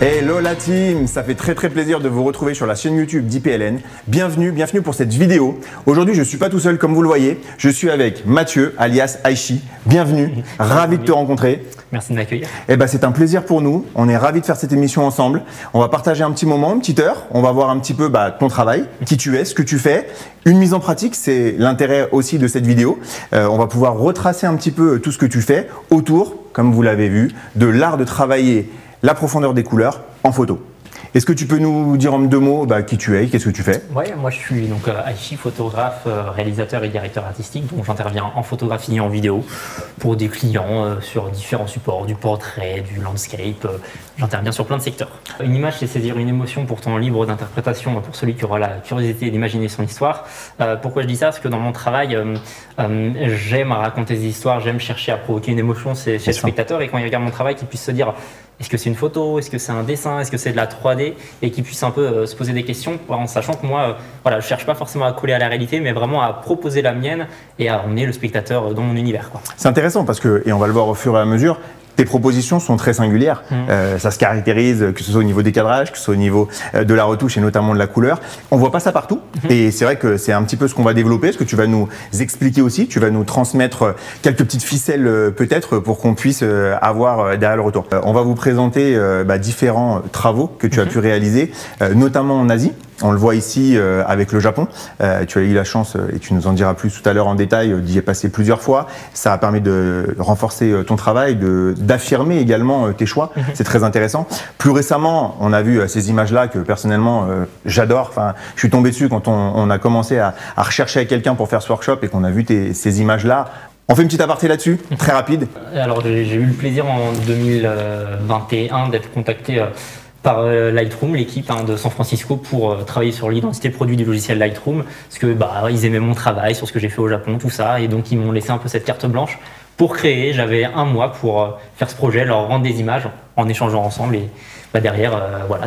Hello la team, ça fait très plaisir de vous retrouver sur la chaîne YouTube d'IPLN. Bienvenue pour cette vidéo. Aujourd'hui, je ne suis pas tout seul comme vous le voyez, je suis avec Mathieu alias Aichi. Bienvenue, ravi de te rencontrer. Merci de m'accueillir. Eh ben, c'est un plaisir pour nous, on est ravis de faire cette émission ensemble. On va partager un petit moment, une petite heure, on va voir un petit peu ton travail, qui tu es, ce que tu fais. Une mise en pratique, c'est l'intérêt aussi de cette vidéo. On va pouvoir retracer un petit peu tout ce que tu fais autour, comme vous l'avez vu, de l'art de travailler la profondeur des couleurs en photo. Est-ce que tu peux nous dire en deux mots qui tu es, qu'est-ce que tu fais? Oui, moi je suis donc Aichi, photographe, réalisateur et directeur artistique. Donc j'interviens en photographie et en vidéo pour des clients sur différents supports, du portrait, du landscape. J'interviens sur plein de secteurs. Une image, c'est saisir une émotion, pourtant libre d'interprétation pour celui qui aura la curiosité d'imaginer son histoire. Pourquoi je dis ça? Parce que dans mon travail, j'aime raconter des histoires, j'aime chercher à provoquer une émotion chez le spectateur, et quand il regarde mon travail, qu'il puisse se dire: est-ce que c'est une photo? Est-ce que c'est un dessin? Est-ce que c'est de la 3D? Et qu'ils puissent un peu se poser des questions en sachant que moi, je ne cherche pas forcément à coller à la réalité, mais vraiment à proposer la mienne et à emmener le spectateur dans mon univers. C'est intéressant parce que, et on va le voir au fur et à mesure, tes propositions sont très singulières. Ça se caractérise, que ce soit au niveau des cadrages, que ce soit au niveau de la retouche et notamment de la couleur. On voit pas ça partout. Et c'est vrai que c'est un petit peu ce qu'on va développer, ce que tu vas nous expliquer aussi. Tu vas nous transmettre quelques petites ficelles peut-être pour qu'on puisse avoir derrière le retour. On va vous présenter différents travaux que tu as pu réaliser, notamment en Asie. On le voit ici avec le Japon. Tu as eu la chance, et tu nous en diras plus tout à l'heure en détail, d'y y passer plusieurs fois. Ça a permis de renforcer ton travail, d'affirmer également tes choix. C'est très intéressant. Plus récemment, on a vu ces images-là que personnellement j'adore. Enfin, je suis tombé dessus quand on a commencé à rechercher avec quelqu'un pour faire ce workshop et qu'on a vu ces images-là. On fait une petite aparté là-dessus, très rapide. Alors j'ai eu le plaisir en 2021 d'être contacté par Lightroom, l'équipe de San Francisco, pour travailler sur l'identité produit du logiciel Lightroom, parce que ils aimaient mon travail sur ce que j'ai fait au Japon, tout ça, et donc ils m'ont laissé un peu cette carte blanche pour créer. J'avais un mois pour faire ce projet, leur rendre des images en échangeant ensemble, et derrière,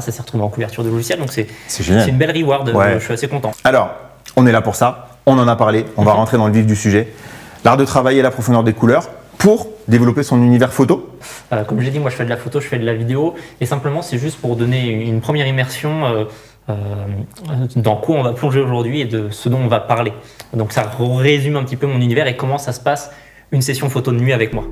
ça s'est retrouvé en couverture de logiciel, donc c'est une belle reward. Je suis assez content. Alors, on est là pour ça, on en a parlé, on va rentrer dans le vif du sujet. L'art de travailler la profondeur des couleurs pour développer son univers photo. Comme j'ai dit, moi je fais de la photo, je fais de la vidéo, et simplement c'est juste pour donner une première immersion dans quoi on va plonger aujourd'hui et de ce dont on va parler. Donc ça résume un petit peu mon univers et comment ça se passe une session photo de nuit avec moi.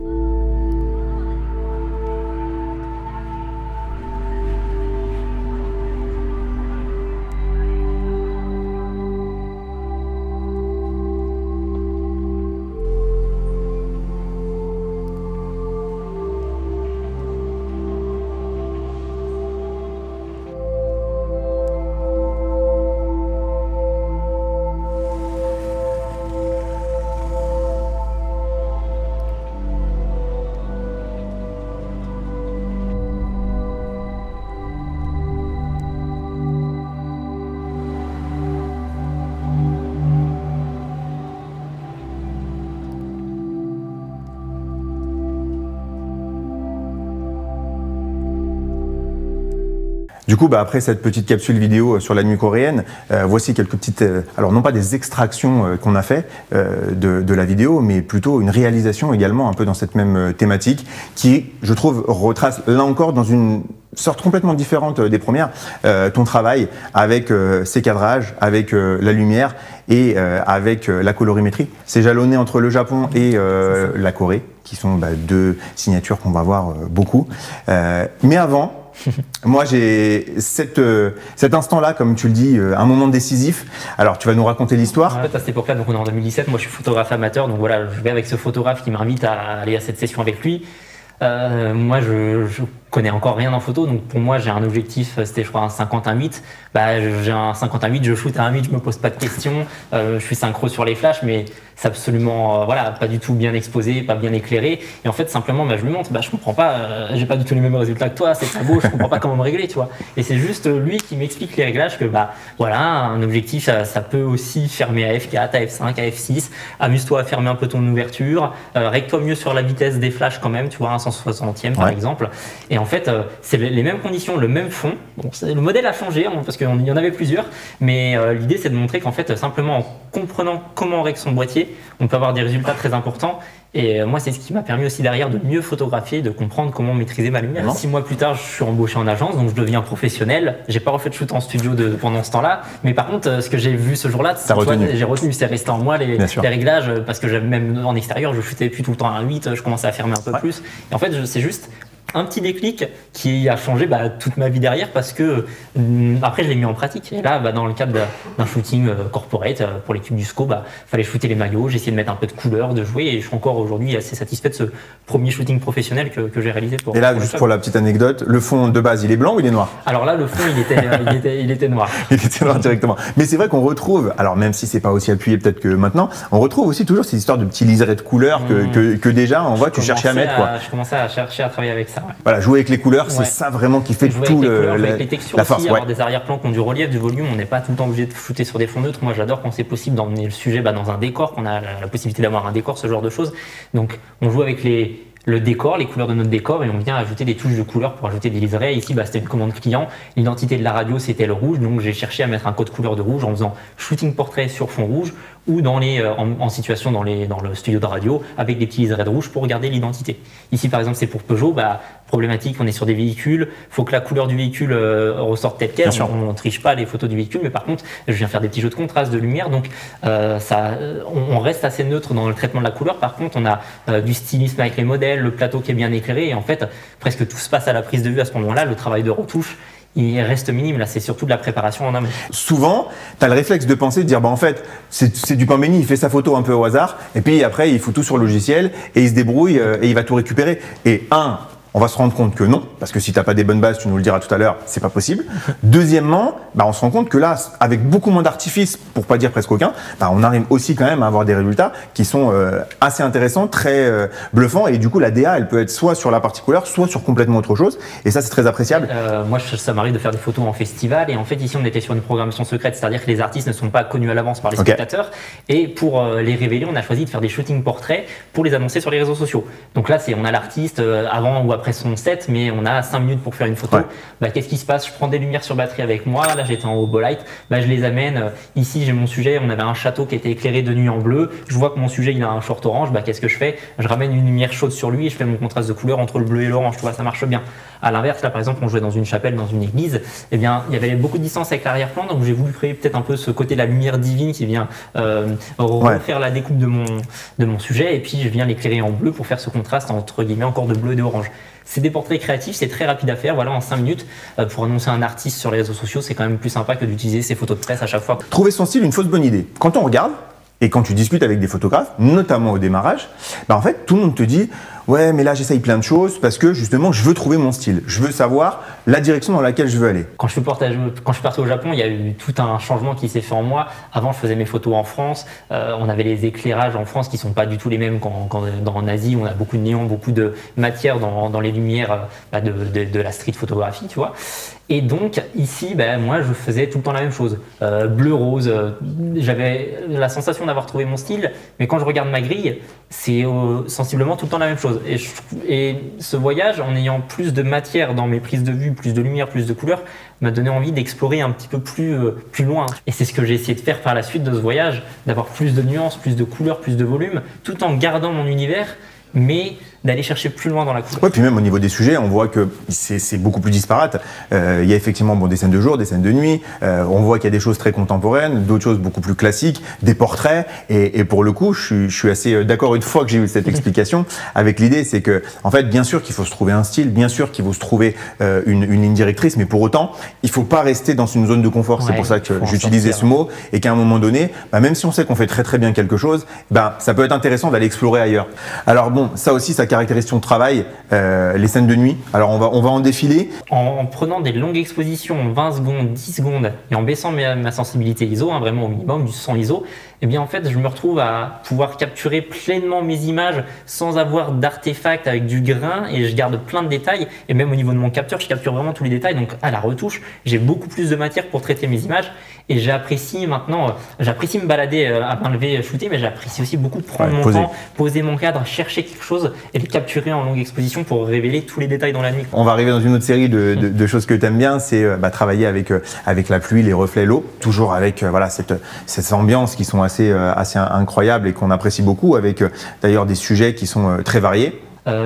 Du coup, après cette petite capsule vidéo sur la nuit coréenne, voici quelques petites, alors non pas des extractions qu'on a fait de la vidéo, mais plutôt une réalisation également un peu dans cette même thématique qui, je trouve, retrace là encore dans une sorte complètement différente des premières, ton travail avec ces cadrages, avec la lumière et avec la colorimétrie. C'est jalonné entre le Japon et la Corée, qui sont deux signatures qu'on va voir beaucoup. Mais avant, moi j'ai cet instant-là, comme tu le dis, un moment décisif. Alors tu vas nous raconter l'histoire. En fait, à cette époque-là, donc on est en 2017, moi je suis photographe amateur, donc voilà, je vais avec ce photographe qui m'invite à aller à cette session avec lui. Moi je connais encore rien en photo, donc pour moi j'ai un objectif, c'était je crois un 50-1.8. J'ai un 50-1.8, je shoot à 1.8, je me pose pas de questions, je suis synchro sur les flashs, mais c'est absolument pas du tout bien exposé, pas bien éclairé. Et en fait simplement je lui montre, je comprends pas, j'ai pas du tout les mêmes résultats que toi, c'est pas beau, je comprends pas comment me régler, tu vois. Et c'est juste lui qui m'explique les réglages, que un objectif ça peut aussi fermer à f4, à f5, à f6, amuse-toi à fermer un peu ton ouverture, règle-toi mieux sur la vitesse des flashs quand même, tu vois, un 160e par exemple. Et en fait, c'est les mêmes conditions, le même fond. Bon, le modèle a changé parce qu'il y en avait plusieurs, mais l'idée c'est de montrer qu'en fait, simplement en comprenant comment on règle son boîtier, on peut avoir des résultats très importants. Et moi, c'est ce qui m'a permis aussi derrière de mieux photographier, de comprendre comment maîtriser ma lumière. 6 mois plus tard, je suis embauché en agence, donc je deviens professionnel. J'ai pas refait de shoot en studio pendant ce temps-là, mais par contre, ce que j'ai vu ce jour-là, j'ai retenu, c'est resté en moi les réglages, parce que même en extérieur, je shootais plus tout le temps à 8, je commençais à fermer un peu plus. Et en fait, c'est juste un petit déclic qui a changé toute ma vie derrière, parce que après je l'ai mis en pratique. Et là, dans le cadre d'un shooting corporate pour l'équipe du SCO, fallait shooter les maillots, j'ai essayé de mettre un peu de couleur, de jouer, et je suis encore aujourd'hui assez satisfait de ce premier shooting professionnel que j'ai réalisé. Et là, juste pour la petite anecdote, le fond de base, il est blanc ou il est noir? Alors là, le fond, il était noir. Il était noir directement. Mais c'est vrai qu'on retrouve, alors même si c'est pas aussi appuyé peut-être que maintenant, on retrouve aussi toujours ces histoires de petits liserés de couleurs que déjà, on voit, tu cherchais à mettre. Je commençais à chercher à travailler avec ça. Ouais. Voilà, jouer avec les couleurs, c'est ça vraiment qui fait tout avec les textures la force, aussi, avoir des arrière-plans qui ont du relief, du volume. On n'est pas tout le temps obligé de shooter sur des fonds neutres. Moi, j'adore quand c'est possible d'emmener le sujet dans un décor, qu'on a la possibilité d'avoir un décor, ce genre de choses. Donc, on joue avec le décor, les couleurs de notre décor, et on vient ajouter des touches de couleurs pour ajouter des liserés. Ici, c'était une commande client. L'identité de la radio, c'était le rouge, donc j'ai cherché à mettre un code couleur de rouge en faisant shooting portrait sur fond rouge, ou en situation dans le studio de radio avec des petits liserés de rouge pour regarder l'identité. Ici, par exemple, c'est pour Peugeot. Problématique, on est sur des véhicules, faut que la couleur du véhicule ressorte telle quelle. On triche pas les photos du véhicule, mais par contre, je viens faire des petits jeux de contraste, de lumière, donc on reste assez neutre dans le traitement de la couleur. Par contre, on a du stylisme avec les modèles, le plateau qui est bien éclairé, et en fait, presque tout se passe à la prise de vue à ce moment-là. Le travail de retouche, il reste minime. Là, c'est surtout de la préparation en amont. Souvent, tu as le réflexe de penser, de dire, en fait, c'est du pain béni, il fait sa photo un peu au hasard, et puis après, il fout tout sur le logiciel, et il se débrouille, et il va tout récupérer. Et on va se rendre compte que non, parce que si tu n'as pas des bonnes bases, tu nous le diras tout à l'heure, c'est pas possible. Deuxièmement, on se rend compte que là, avec beaucoup moins d'artifices, pour pas dire presque aucun, on arrive aussi quand même à avoir des résultats qui sont assez intéressants, très bluffants, et du coup la DA, elle peut être soit sur la partie couleur, soit sur complètement autre chose, et ça c'est très appréciable. Moi, ça m'arrive de faire des photos en festival, et en fait ici on était sur une programmation secrète, c'est-à-dire que les artistes ne sont pas connus à l'avance par les spectateurs, et pour les révéler, on a choisi de faire des shootings portraits pour les annoncer sur les réseaux sociaux. Donc là, on a l'artiste avant ou après son set, mais on a 5 minutes pour faire une photo. Qu'est-ce qui se passe? Je prends des lumières sur batterie avec moi. Là, j'étais en haut light. Je les amène. Ici, j'ai mon sujet. On avait un château qui était éclairé de nuit en bleu. Je vois que mon sujet, il a un short orange. Qu'est-ce que je fais? Je ramène une lumière chaude sur lui et je fais mon contraste de couleur entre le bleu et l'orange. Tu vois, ça marche bien. À l'inverse, là, par exemple, on jouait dans une chapelle, dans une église. Eh bien, il y avait beaucoup de distance avec l'arrière-plan, donc j'ai voulu créer peut-être un peu ce côté de la lumière divine qui vient refaire la découpe de mon sujet, et puis je viens l'éclairer en bleu pour faire ce contraste entre guillemets encore de bleu et d'orange. C'est des portraits créatifs, c'est très rapide à faire. Voilà, en 5 minutes, pour annoncer un artiste sur les réseaux sociaux, c'est quand même plus sympa que d'utiliser ses photos de presse à chaque fois. Trouver son style, une fausse bonne idée. Quand on regarde, et quand tu discutes avec des photographes, notamment au démarrage, en fait, tout le monde te dit « Ouais, mais là, j'essaye plein de choses parce que justement, je veux trouver mon style. Je veux savoir la direction dans laquelle je veux aller. » Quand je suis parti au Japon, il y a eu tout un changement qui s'est fait en moi. Avant, je faisais mes photos en France. On avait les éclairages en France qui ne sont pas du tout les mêmes qu'en Asie. On a beaucoup de néons, beaucoup de matière dans les lumières de la street photographie, tu vois. Et donc, ici, moi, je faisais tout le temps la même chose. Bleu-rose, j'avais la sensation d'avoir trouvé mon style, mais quand je regarde ma grille, c'est sensiblement tout le temps la même chose. Et ce voyage, en ayant plus de matière dans mes prises de vue, plus de lumière, plus de couleurs, m'a donné envie d'explorer un petit peu plus loin. Et c'est ce que j'ai essayé de faire par la suite de ce voyage, d'avoir plus de nuances, plus de couleurs, plus de volume, tout en gardant mon univers, mais d'aller chercher plus loin dans la couleur. Ouais, puis même au niveau des sujets, on voit que c'est beaucoup plus disparate. Il y a effectivement des scènes de jour, des scènes de nuit. On voit qu'il y a des choses très contemporaines, d'autres choses beaucoup plus classiques, des portraits. Et pour le coup, je suis assez d'accord une fois que j'ai eu cette explication avec l'idée, c'est que en fait, bien sûr qu'il faut se trouver un style, bien sûr qu'il faut se trouver une ligne directrice, mais pour autant, il faut pas rester dans une zone de confort. C'est pour ça que j'utilisais ce mot et qu'à un moment donné, même si on sait qu'on fait très très bien quelque chose, ça peut être intéressant d'aller explorer ailleurs. Alors bon, ça aussi, ça caractérise ton travail, les scènes de nuit. Alors on va en défiler. En prenant des longues expositions, 20 secondes, 10 secondes, et en baissant ma sensibilité ISO, vraiment au minimum du 100 ISO, eh bien en fait je me retrouve à pouvoir capturer pleinement mes images sans avoir d'artefacts avec du grain, et je garde plein de détails, et même au niveau de mon capteur, je capture vraiment tous les détails. Donc à la retouche, j'ai beaucoup plus de matière pour traiter mes images, Et j'apprécie maintenant, j'apprécie me balader à main levée, shooter, mais j'apprécie aussi beaucoup prendre mon poser. temps, poser mon cadre, chercher quelque chose et le capturer en longue exposition pour révéler tous les détails dans la nuit. On va arriver dans une autre série de choses que tu aimes bien, c'est travailler avec la pluie, les reflets, l'eau, toujours avec cette ambiance qui sont assez incroyables et qu'on apprécie beaucoup, avec d'ailleurs des sujets qui sont très variés.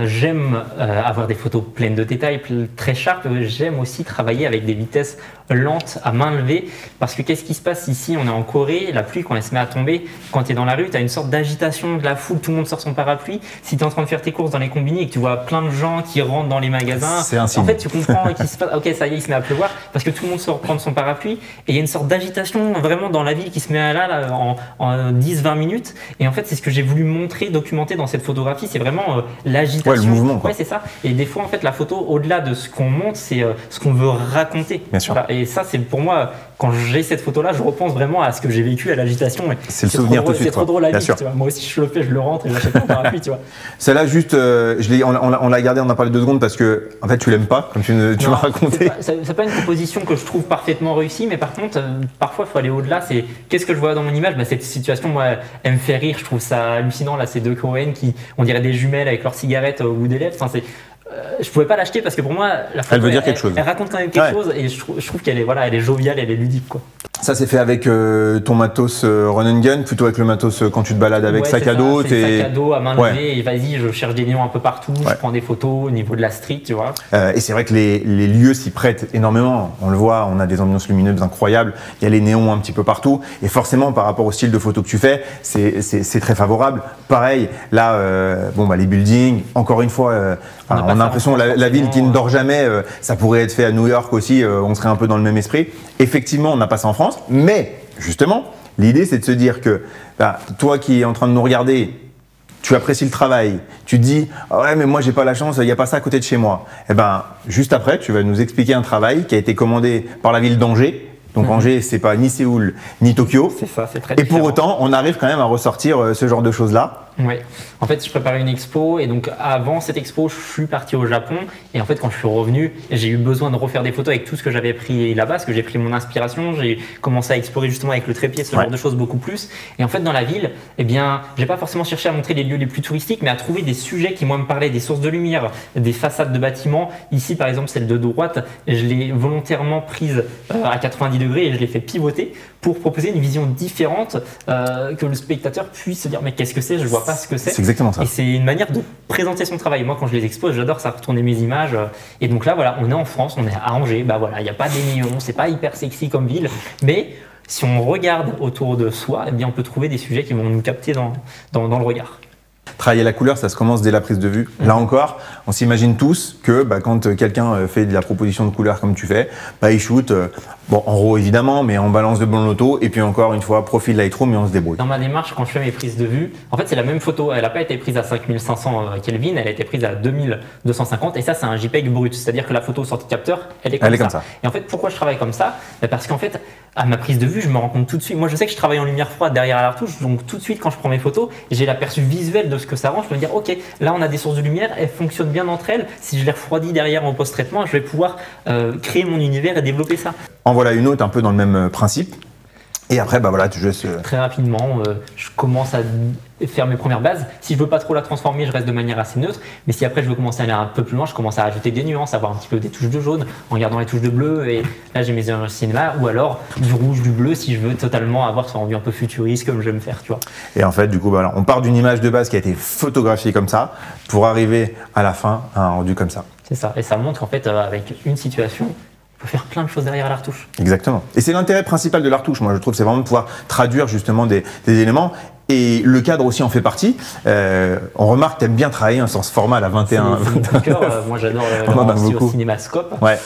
J'aime avoir des photos pleines de détails, très sharp. J'aime aussi travailler avec des vitesses lentes à main levée parce que qu'est-ce qui se passe ici? On est en Corée, la pluie quand elle se met à tomber, quand tu es dans la rue, tu as une sorte d'agitation de la foule, tout le monde sort son parapluie. Si tu es en train de faire tes courses dans les combini et que tu vois plein de gens qui rentrent dans les magasins, en fait tu comprends qu'il se passe, ok ça y est, il se met à pleuvoir parce que tout le monde sort prendre son parapluie et il y a une sorte d'agitation vraiment dans la ville qui se met là en 10-20 minutes et en fait c'est ce que j'ai voulu montrer, documenter dans cette photographie, c'est vraiment l'agitation. Ouais, le mouvement, quoi. Ouais, c'est ça. Et des fois, en fait, la photo, au-delà de ce qu'on montre, c'est ce qu'on veut raconter. Bien sûr. Voilà. Et ça, c'est pour moi, quand j'ai cette photo-là, je repense vraiment à ce que j'ai vécu à l'agitation. C'est le souvenir tout de suite. C'est trop drôle à vivre, tu vois. Moi aussi, je le fais, je le rentre et j'achète mon parapluie, tu vois. Celle-là, juste, on l'a gardé, on en a parlé 2 secondes parce que, en fait, tu l'aimes pas, comme tu m'as raconté. C'est pas une composition que je trouve parfaitement réussie, mais par contre, parfois, il faut aller au-delà. C'est qu'est-ce que je vois dans mon image? Cette situation, moi, elle me fait rire. Je trouve ça hallucinant. Là, ces 2 Coréennes qui, on dirait des jumelles avec leurs cigarettes au bout des lèvres. Enfin, je pouvais pas l'acheter parce que pour moi, la photo, elle veut dire quelque chose. Elle raconte quand même quelque chose et je trouve qu'elle est, elle est joviale, elle est ludique, quoi. Ça, c'est fait avec ton matos run and gun, plutôt avec le matos quand tu te balades avec sac à dos. Sac à dos à main levée et vas-y, je cherche des néons un peu partout, je prends des photos au niveau de la street, tu vois. Et c'est vrai que les lieux s'y prêtent énormément. On le voit, on a des ambiances lumineuses incroyables, il y a les néons un petit peu partout. Et forcément, par rapport au style de photo que tu fais, c'est très favorable. Pareil, là, les buildings, encore une fois, on a l'impression la ville qui ne dort jamais, ça pourrait être fait à New York aussi, on serait un peu dans le même esprit. Effectivement, on n'a pas ça en France, mais justement, l'idée c'est de se dire que toi qui es en train de nous regarder, tu apprécies le travail, tu te dis ouais mais moi j'ai pas la chance, il n'y a pas ça à côté de chez moi. Et juste après, tu vas nous expliquer un travail qui a été commandé par la ville d'Angers. Donc Angers, c'est pas ni Séoul ni Tokyo. C'est ça, c'est très différent. différent. Et pour autant, on arrive quand même à ressortir ce genre de choses-là. Oui. En fait, je préparais une expo et donc avant cette expo, je suis parti au Japon et en fait, quand je suis revenu, j'ai eu besoin de refaire des photos avec tout ce que j'avais pris là-bas, parce que j'ai pris mon inspiration, j'ai commencé à explorer justement avec le trépied, ce genre de choses beaucoup plus. Et en fait, dans la ville, j'ai pas forcément cherché à montrer les lieux les plus touristiques, mais à trouver des sujets qui moi me parlaient, des sources de lumière, des façades de bâtiments. Ici, par exemple, celle de droite, je l'ai volontairement prise à 90 degrés et je l'ai fait pivoter pour proposer une vision différente, que le spectateur puisse se dire mais qu'est-ce que c'est, je vois pas ce que c'est. C'est exactement ça. Et c'est une manière de présenter son travail. Moi, quand je les expose, j'adore ça, retourner mes images. Et donc là, on est en France, on est à Angers. Il n'y a pas des néons, c'est pas hyper sexy comme ville, mais si on regarde autour de soi, on peut trouver des sujets qui vont nous capter dans le regard. Travailler la couleur, ça se commence dès la prise de vue. Là encore, on s'imagine tous que quand quelqu'un fait de la proposition de couleur comme tu fais, il shoot, en RAW évidemment, mais en balance de bon loto, et puis encore une fois, profil Lightroom, et on se débrouille. Dans ma démarche, quand je fais mes prises de vue, en fait c'est la même photo, elle n'a pas été prise à 5500 Kelvin, elle a été prise à 2250, et ça c'est un JPEG brut, c'est-à-dire que la photo sortie de capteur, elle est comme ça. Et en fait, pourquoi je travaille comme ça? Parce qu'en fait, à ma prise de vue, je me rends compte tout de suite. Moi, je sais que je travaille en lumière froide derrière la retouche, donc tout de suite, quand je prends mes photos, j'ai l'aperçu visuel de ce que ça rend. Je peux me dire, ok, là, on a des sources de lumière, elles fonctionnent bien entre elles. Si je les refroidis derrière en post-traitement, je vais pouvoir créer mon univers et développer ça. En voilà une autre, un peu dans le même principe. Et après, tu laisses… Très rapidement, je commence à faire mes premières bases. Si je veux pas trop la transformer, je reste de manière assez neutre. Mais si après je veux commencer à aller un peu plus loin, je commence à ajouter des nuances, avoir un petit peu des touches de jaune en gardant les touches de bleu. Et là, j'ai mes images cinéma ou alors du rouge, du bleu si je veux totalement avoir ce rendu un peu futuriste comme j'aime faire, tu vois. Et en fait, du coup, on part d'une image de base qui a été photographiée comme ça pour arriver à la fin à un rendu comme ça. C'est ça. Et ça montre en fait avec une situation, on peut faire plein de choses derrière la retouche. Exactement. Et c'est l'intérêt principal de la retouche, moi je trouve, c'est vraiment de pouvoir traduire justement des éléments. Et le cadre aussi en fait partie. On remarque que tu aimes bien travailler sur ce format, la 21. C'est mon coup de cœur. Moi j'adore le au cinémascope. Ouais.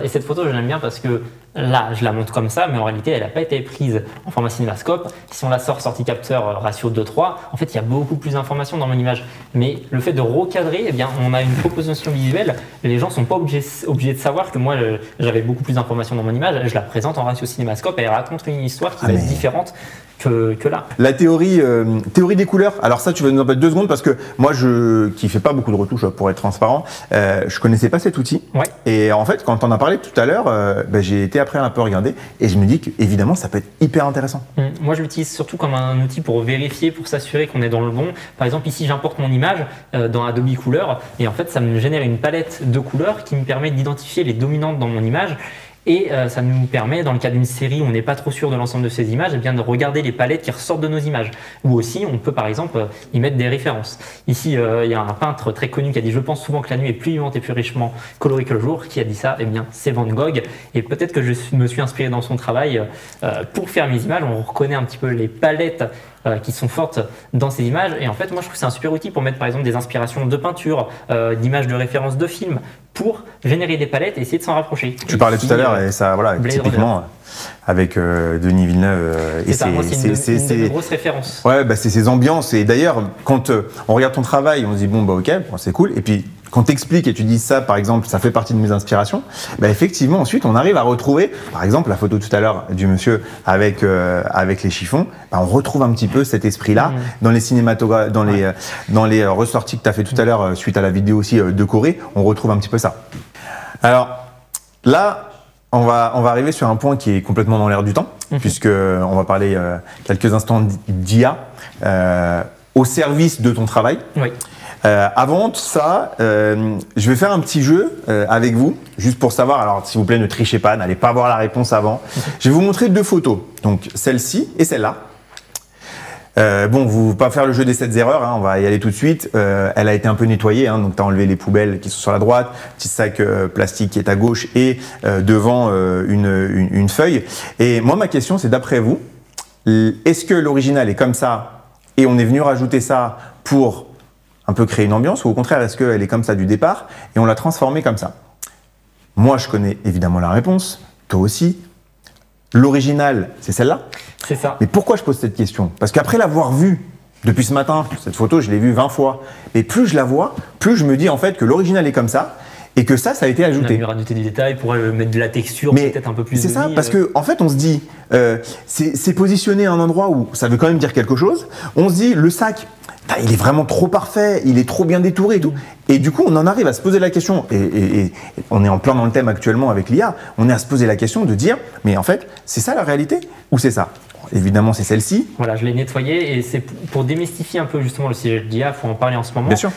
Et cette photo, je l'aime bien parce que là, je la montre comme ça, mais en réalité, elle n'a pas été prise en format cinémascope. Si on la sort sortie capteur ratio 2:3, en fait, il y a beaucoup plus d'informations dans mon image. Mais le fait de recadrer, on a une proposition visuelle. Les gens ne sont pas obligés de savoir que moi, j'avais beaucoup plus d'informations dans mon image. Je la présente en ratio cinémascope et elle raconte une histoire qui va être différente. que là. La théorie des couleurs, alors ça tu vas nous en parler 2 secondes parce que moi qui fais pas beaucoup de retouches pour être transparent, je connaissais pas cet outil. Ouais. Et en fait quand on en a parlé tout à l'heure, j'ai été après un peu regarder et je me dis qu'évidemment ça peut être hyper intéressant. Moi je l'utilise surtout comme un outil pour vérifier, pour s'assurer qu'on est dans le bon. Par exemple ici j'importe mon image dans Adobe Couleur et en fait ça me génère une palette de couleurs qui me permet d'identifier les dominantes dans mon image. Et ça nous permet, dans le cas d'une série où on n'est pas trop sûr de l'ensemble de ces images, eh bien de regarder les palettes qui ressortent de nos images. Ou aussi, on peut par exemple y mettre des références. Ici, il y a un peintre très connu qui a dit « Je pense souvent que la nuit est plus vivante et plus richement colorée que le jour ». Qui a dit ça? Eh bien, c'est Van Gogh. Et peut-être que je me suis inspiré dans son travail pour faire mes images. On reconnaît un petit peu les palettes qui sont fortes dans ces images. Et en fait, moi, je trouve que c'est un super outil pour mettre par exemple des inspirations de peinture, d'images de référence de films, pour générer des palettes et essayer de s'en rapprocher. Tu parlais tout à l'heure et ça, voilà, typiquement avec Denis Villeneuve. C'est une grosse référence. Ouais, c'est ces ambiances. Et d'ailleurs, quand on regarde ton travail, on se dit bon, ok, c'est cool. Et puis, quand tu expliques et tu dis ça, par exemple, ça fait partie de mes inspirations, effectivement, ensuite, on arrive à retrouver, par exemple, la photo tout à l'heure du monsieur avec les chiffons, on retrouve un petit peu cet esprit-là dans les cinématographes, dans les ressorties que tu as fait tout à l'heure, suite à la vidéo aussi de Corée, on retrouve un petit peu ça. Alors, là, on va arriver sur un point qui est complètement dans l'air du temps, puisqu'on va parler quelques instants d'IA au service de ton travail. Oui. Avant tout ça, je vais faire un petit jeu avec vous, juste pour savoir. Alors, s'il vous plaît, ne trichez pas, n'allez pas voir la réponse avant. Je vais vous montrer 2 photos, donc celle-ci et celle-là. Bon, vous ne pouvez pas faire le jeu des 7 erreurs, on va y aller tout de suite. Elle a été un peu nettoyée, donc tu as enlevé les poubelles qui sont sur la droite, petit sac plastique qui est à gauche et devant une feuille. Et moi, ma question, c'est d'après vous, est-ce que l'original est comme ça et on est venu rajouter ça pour un peu créer une ambiance, ou au contraire, est-ce qu'elle est comme ça du départ et on l'a transformée comme ça? Moi, je connais évidemment la réponse, toi aussi. L'original, c'est celle-là? C'est ça. Mais pourquoi je pose cette question? Parce qu'après l'avoir vue depuis ce matin, cette photo, je l'ai vue 20 fois, et plus je la vois, plus je me dis en fait que l'original est comme ça, et que ça a été ajouté. On a rajouté du détail pour mettre de la texture, peut-être un peu plus. C'est ça, parce que en fait, on se dit, c'est positionné à un endroit où ça veut quand même dire quelque chose. On se dit, le sac, il est vraiment trop parfait, il est trop bien détouré et tout. Et du coup, on en arrive à se poser la question, et on est en plein dans le thème actuellement avec l'IA, on est à se poser la question de dire, mais en fait, c'est ça la réalité ou c'est ça? Évidemment, c'est celle-ci. Voilà, je l'ai nettoyée et c'est pour démystifier un peu justement le sujet de l'IA, il faut en parler en ce moment. Bien sûr.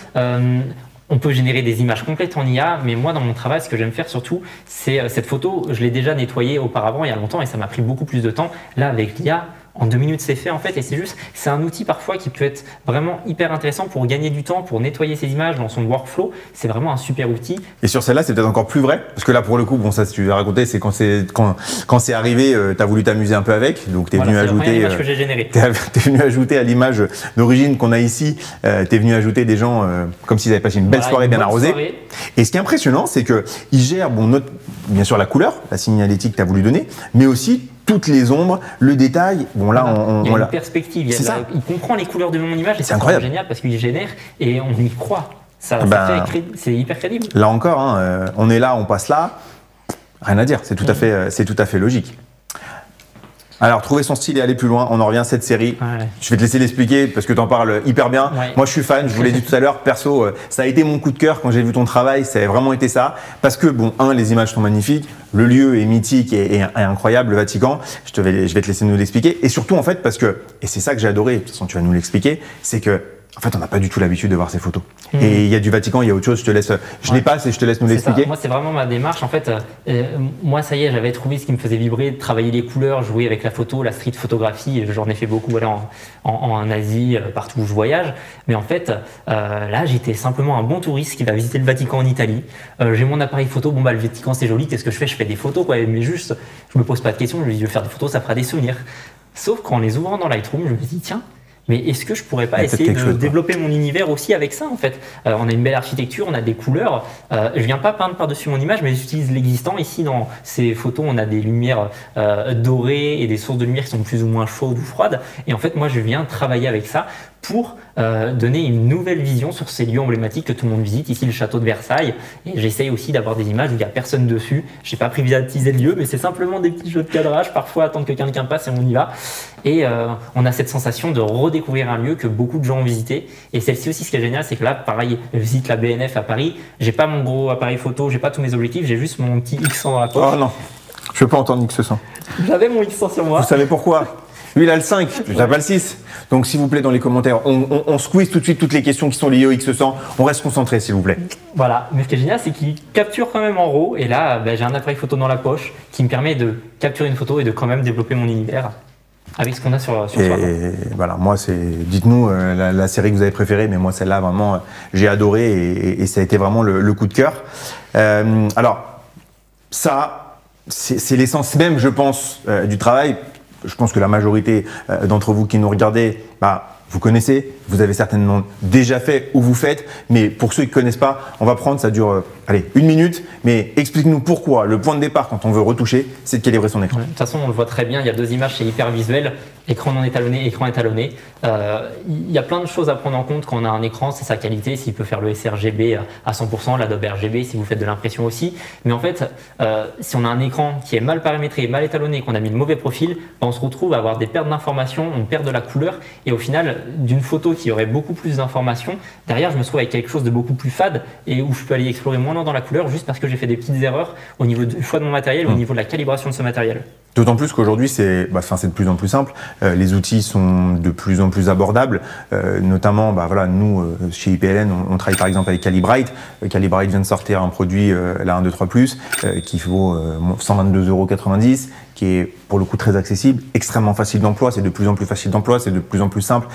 On peut générer des images complètes en IA, mais moi, dans mon travail, ce que j'aime faire surtout, c'est cette photo, je l'ai déjà nettoyée auparavant, il y a longtemps, et ça m'a pris beaucoup plus de temps. Là, avec l'IA, en 2 minutes, c'est fait en fait, et c'est un outil parfois qui peut être vraiment hyper intéressant pour gagner du temps, pour nettoyer ses images dans son workflow. C'est vraiment un super outil. Et sur celle-là, c'est peut-être encore plus vrai, parce que là, pour le coup, bon, ça, si tu veux raconter, c'est quand c'est arrivé, tu as voulu t'amuser un peu avec, donc tu es venu ajouter. L'image que j'ai générée. T'es venu ajouter à l'image d'origine qu'on a ici, tu es venu ajouter des gens comme s'ils avaient passé une belle soirée bien arrosée. Et ce qui est impressionnant, c'est qu'il gère, bien sûr, la couleur, la signalétique que tu as voulu donner, mais aussi toutes les ombres, le détail. Bon, là, il y a une perspective. Il comprend les couleurs de mon image et c'est incroyable. Génial parce qu'il génère et on y croit. C'est hyper crédible. Là encore, on est là, on passe là. Rien à dire. C'est tout à fait logique. Alors, trouver son style et aller plus loin, on en revient à cette série. Ouais. Je vais te laisser l'expliquer parce que tu en parles hyper bien. Ouais. Moi, je suis fan, je vous l'ai dit tout à l'heure. Perso, ça a été mon coup de cœur quand j'ai vu ton travail. Ça a vraiment été ça. Parce que, les images sont magnifiques. Le lieu est mythique et incroyable, le Vatican. Je vais te laisser nous l'expliquer. Et surtout, en fait, parce que, et c'est ça que j'ai adoré, de toute façon, tu vas nous l'expliquer, c'est que, en fait, on n'a pas du tout l'habitude de voir ces photos. Et il y a du Vatican, il y a autre chose, je n'ai pas, je te laisse nous l'expliquer. Moi, c'est vraiment ma démarche. En fait, moi, ça y est, j'avais trouvé ce qui me faisait vibrer, de travailler les couleurs, jouer avec la photo, la street photographie. J'en ai fait beaucoup en Asie, partout où je voyage. Mais en fait, là, j'étais simplement un bon touriste qui va visiter le Vatican en Italie. J'ai mon appareil photo. Le Vatican, c'est joli. Qu'est-ce que je fais? Je fais des photos, quoi. Mais juste, je me pose pas de questions. Je me dis, je vais faire des photos, ça fera des souvenirs. Sauf qu'en les ouvrant dans Lightroom, je me dis, tiens, mais est-ce que je pourrais pas essayer de développer mon univers aussi avec ça en fait? On a une belle architecture, on a des couleurs. Je viens pas peindre par-dessus mon image, mais j'utilise l'existant. Ici, dans ces photos, on a des lumières dorées et des sources de lumière qui sont plus ou moins chaudes ou froides. Et en fait, moi, je viens travailler avec ça pour donner une nouvelle vision sur ces lieux emblématiques que tout le monde visite, ici le château de Versailles. Et j'essaye aussi d'avoir des images où il n'y a personne dessus. Je n'ai pas privatisé le lieu, mais c'est simplement des petits jeux de cadrage, parfois attendre que quelqu'un passe et on y va. Et on a cette sensation de redécouvrir un lieu que beaucoup de gens ont visité. Et celle-ci aussi, ce qui est génial, c'est que là, pareil, je visite la BNF à Paris, j'ai pas mon gros appareil photo, j'ai pas tous mes objectifs, j'ai juste mon petit X100 dans la poche. Oh non, je peux pas entendre X100. J'avais mon X100 sur moi. Vous savez pourquoi? Lui, il a le 5, j'ai pas le 6. Donc, s'il vous plaît, dans les commentaires, on squeeze tout de suite toutes les questions qui sont liées au X100. On reste concentré, s'il vous plaît. Voilà, mais ce qui est génial, c'est qu'il capture quand même en RAW. Et là, j'ai un appareil photo dans la poche qui me permet de capturer une photo et de quand même développer mon univers avec ce qu'on a sur soi. Et voilà, moi, dites-nous la série que vous avez préférée, mais moi, celle-là, vraiment, j'ai adoré et ça a été vraiment le coup de cœur. Alors, ça, c'est l'essence même, je pense, du travail. Je pense que la majorité d'entre vous qui nous regardez, vous connaissez, vous avez certainement déjà fait ou vous faites, mais pour ceux qui ne connaissent pas, on va prendre, ça dure, allez, 1 minute, mais explique-nous pourquoi le point de départ quand on veut retoucher, c'est de calibrer son écran. De toute façon, on le voit très bien, il y a 2 images, c'est hyper visuel, écran non étalonné, écran étalonné. Il y a plein de choses à prendre en compte quand on a un écran, c'est sa qualité, s'il peut faire le sRGB à 100%, l'Adobe RGB, si vous faites de l'impression aussi. Mais en fait, si on a un écran qui est mal paramétré, mal étalonné, qu'on a mis le mauvais profil, on se retrouve à avoir des pertes d'informations, on perd de la couleur, et au final, d'une photo qui aurait beaucoup plus d'informations, derrière je me trouve avec quelque chose de beaucoup plus fade et où je peux aller explorer moins dans la couleur juste parce que j'ai fait des petites erreurs au niveau du choix de mon matériel, au niveau de la calibration de ce matériel. D'autant plus qu'aujourd'hui, c'est de plus en plus simple. Les outils sont de plus en plus abordables. Notamment, nous, chez IPLN, on travaille par exemple avec Calibrite. Calibrite vient de sortir un produit, la 1, 2, 3 Plus, qui vaut 122,90 €, qui est pour le coup très accessible, extrêmement facile d'emploi. C'est de plus en plus facile d'emploi, c'est de plus en plus simple